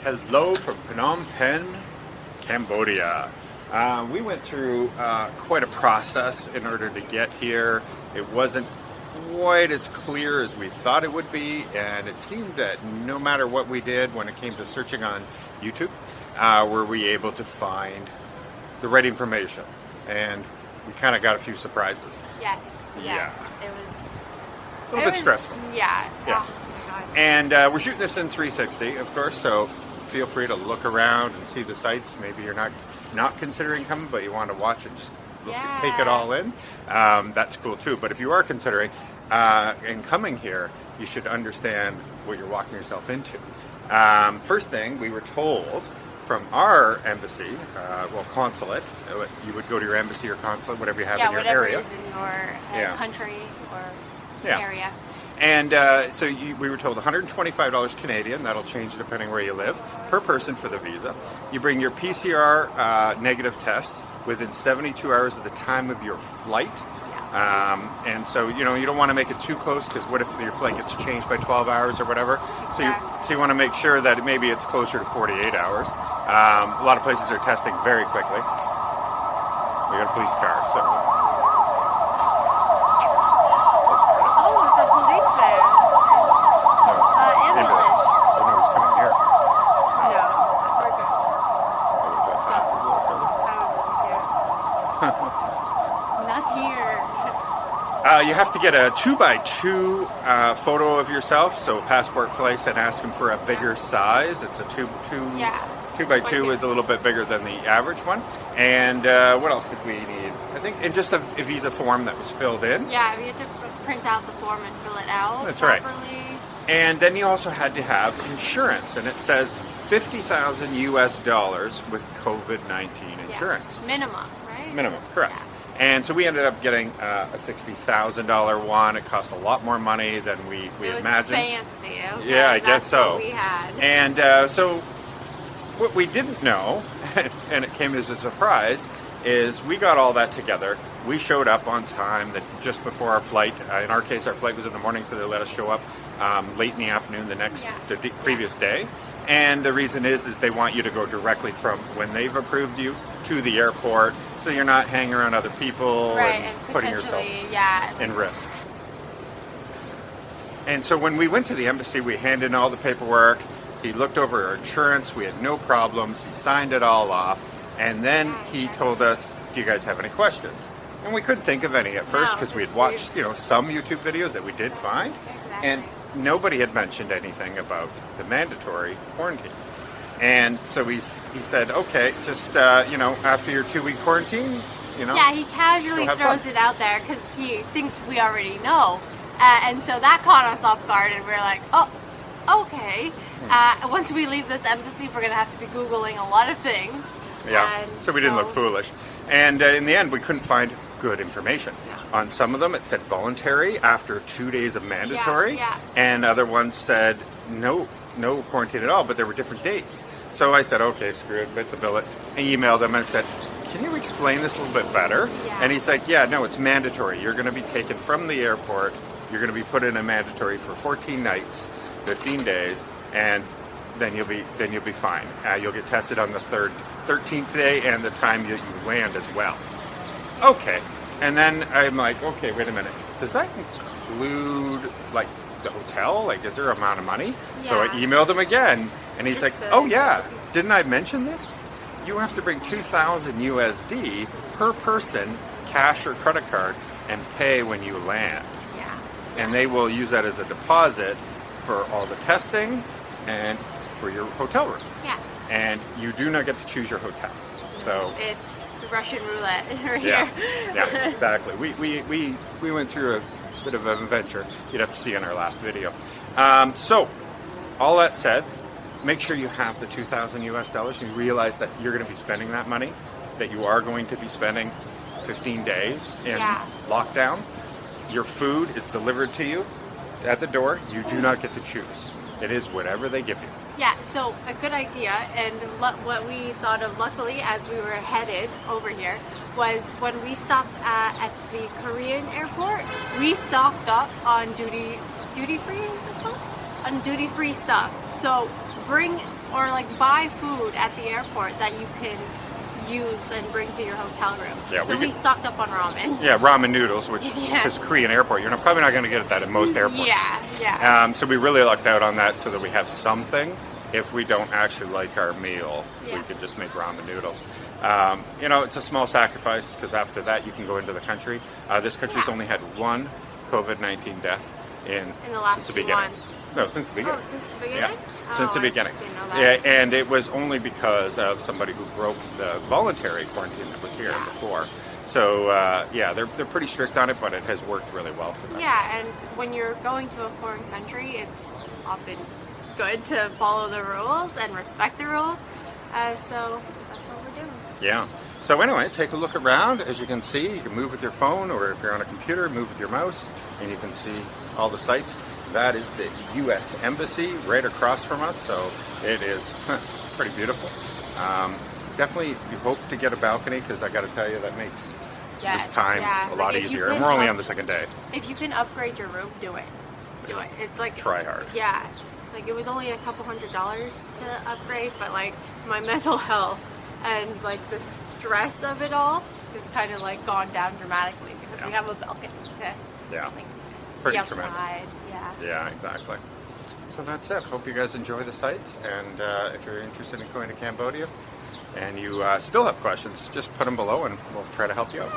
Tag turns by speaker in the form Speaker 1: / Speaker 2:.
Speaker 1: Hello from Phnom Penh, Cambodia. We went through quite a process in order to get here. It wasn't quite as clear as we thought it would be, and it seemed that no matter what we did when it came to searching on YouTube, were we able to find the right information. And we kind of got a few surprises.
Speaker 2: Yes.
Speaker 1: Yeah.
Speaker 2: It was
Speaker 1: A little bit stressful.
Speaker 2: Yeah.
Speaker 1: Yeah.
Speaker 2: Oh, my God.
Speaker 1: And we're shooting this in 360, of course, so feel free to look around and see the sights. Maybe you're not considering coming, but you want to watch and just take it all in. That's cool too. But if you are considering and coming here, you should understand what you're walking yourself into. First thing, we were told from our embassy, consulate, you would go to your embassy or consulate, whatever you have in your
Speaker 2: whatever
Speaker 1: area.
Speaker 2: is in your country or area.
Speaker 1: And so we were told $125 Canadian, that'll change depending where you live, per person for the visa. You bring your PCR negative test within 72 hours of the time of your flight. And so, you don't want to make it too close, because what if your flight gets changed by 12 hours or whatever? So you want to make sure that maybe it's closer to 48 hours. A lot of places are testing very quickly. We got a police car, so...
Speaker 2: Oh, it's a policeman. Ambulance.
Speaker 1: Oh, no, he's coming here.
Speaker 2: No. We're good.
Speaker 1: Oh, we've got passes a little further.
Speaker 2: Not here.
Speaker 1: You have to get a 2x2 photo of yourself, so passport place, and ask them for a bigger size. It's a 2x2 is a little bit bigger than the average one. And what else did we need? I think, and just a visa form that was filled in.
Speaker 2: Yeah, we had to print out the form and fill it out
Speaker 1: That's
Speaker 2: properly.
Speaker 1: Right. And then you also had to have insurance, and it says $50,000 US with COVID-19 insurance.
Speaker 2: Minimum, right?
Speaker 1: Minimum, correct.
Speaker 2: Yeah.
Speaker 1: And so we ended up getting a $60,000 one. It cost a lot more money than we imagined.
Speaker 2: It was fancy. Okay?
Speaker 1: Yeah, I guess so.
Speaker 2: What we had.
Speaker 1: And so what we didn't know, and it came as a surprise, is we got all that together. We showed up on time just before our flight. In our case, our flight was in the morning, so they let us show up late in the afternoon the previous day. And the reason is they want you to go directly from when they've approved you to the airport, so you're not hanging around other people and putting yourself in risk. And so when we went to the embassy, we handed in all the paperwork. He looked over our insurance. We had no problems. He signed it all off. And then he told us, do you guys have any questions? And we couldn't think of any at first, because we had watched some YouTube videos that we did find.
Speaker 2: Exactly.
Speaker 1: And nobody had mentioned anything about the mandatory quarantine. And so he said, okay, just, after your 2-week quarantine,
Speaker 2: Yeah, he casually throws it out there because he thinks we already know. And so that caught us off guard, and we're like, oh, okay. Once we leave this embassy, we're going to have to be Googling a lot of things.
Speaker 1: Yeah, so we didn't look foolish. And in the end, we couldn't find good information. On some of them, it said voluntary after 2 days of mandatory. And other ones said no quarantine at all, but there were different dates. So I said, okay, screw it, bit the billet. I emailed him and said, can you explain this a little bit better? And he said, no, it's mandatory. You're going to be taken from the airport. You're going to be put in a mandatory for 14 nights, 15 days, and then you'll be fine. You'll get tested on the 13th day and the time that you land as well. Okay. And then I'm like, okay, wait a minute. Does that include, like, the hotel? Like, is there an amount of money?
Speaker 2: Yeah.
Speaker 1: So I emailed him again, and he's like, oh, yeah. Didn't I mention this? You have to bring $2,000 USD per person, cash or credit card, and pay when you land.
Speaker 2: Yeah.
Speaker 1: And they will use that as a deposit for all the testing and for your hotel room.
Speaker 2: Yeah.
Speaker 1: And you do not get to choose your hotel. So
Speaker 2: it's Russian roulette right
Speaker 1: yeah,
Speaker 2: here.
Speaker 1: yeah, exactly. We went through a bit of an adventure. You'd have to see in our last video. So all that said, make sure you have the $2,000 US, and you realize that you're going to be spending that money, that you are going to be spending 15 days in lockdown. Your food is delivered to you at the door. You do not get to choose. It is whatever they give you.
Speaker 2: Yeah, so a good idea, and what we thought of luckily as we were headed over here was when we stopped at the Korean airport, we stocked up on duty free, is it called? On duty free stuff. So bring or like buy food at the airport that you can use and bring to your hotel room.
Speaker 1: Yeah,
Speaker 2: so we stocked up on ramen.
Speaker 1: Yeah, ramen noodles, which
Speaker 2: Yes.
Speaker 1: because Korean airport, you're probably not going to get that at most airports.
Speaker 2: Yeah.
Speaker 1: So we really lucked out on that, so that we have something. If we don't actually like our meal, we
Speaker 2: Yeah.
Speaker 1: could just make ramen noodles. It's a small sacrifice because after that you can go into the country. This country's only had one COVID-19 death
Speaker 2: In the last
Speaker 1: since the
Speaker 2: 2
Speaker 1: beginning.
Speaker 2: months.
Speaker 1: No, since the beginning.
Speaker 2: Oh, since the beginning?
Speaker 1: Yeah, since the
Speaker 2: I
Speaker 1: beginning.
Speaker 2: didn't know that.
Speaker 1: Yeah, and it was only because of somebody who broke the voluntary quarantine that was here before. So they're pretty strict on it, but it has worked really well for them.
Speaker 2: Yeah, and when you're going to a foreign country, it's often good to follow the rules and respect the rules. So that's what we're doing.
Speaker 1: Yeah. So anyway, take a look around. As you can see, you can move with your phone, or if you're on a computer, move with your mouse, and you can see all the sites. That is the U.S. Embassy right across from us, so it is pretty beautiful. Definitely, you hope to get a balcony, because I got to tell you, that makes this time a lot easier. And we're only on the second day.
Speaker 2: If you can upgrade your room, do it. Do it. It's like
Speaker 1: Try hard.
Speaker 2: Yeah, like it was only a couple $100s to upgrade, but like my mental health and like the stress of it all has kind of like gone down dramatically because we have a balcony to like
Speaker 1: Pretty
Speaker 2: be outside.
Speaker 1: tremendous.
Speaker 2: Yeah.
Speaker 1: Yeah, exactly. So that's it. Hope you guys enjoy the sites, and if you're interested in going to Cambodia and you still have questions, just put them below and we'll try to help you out.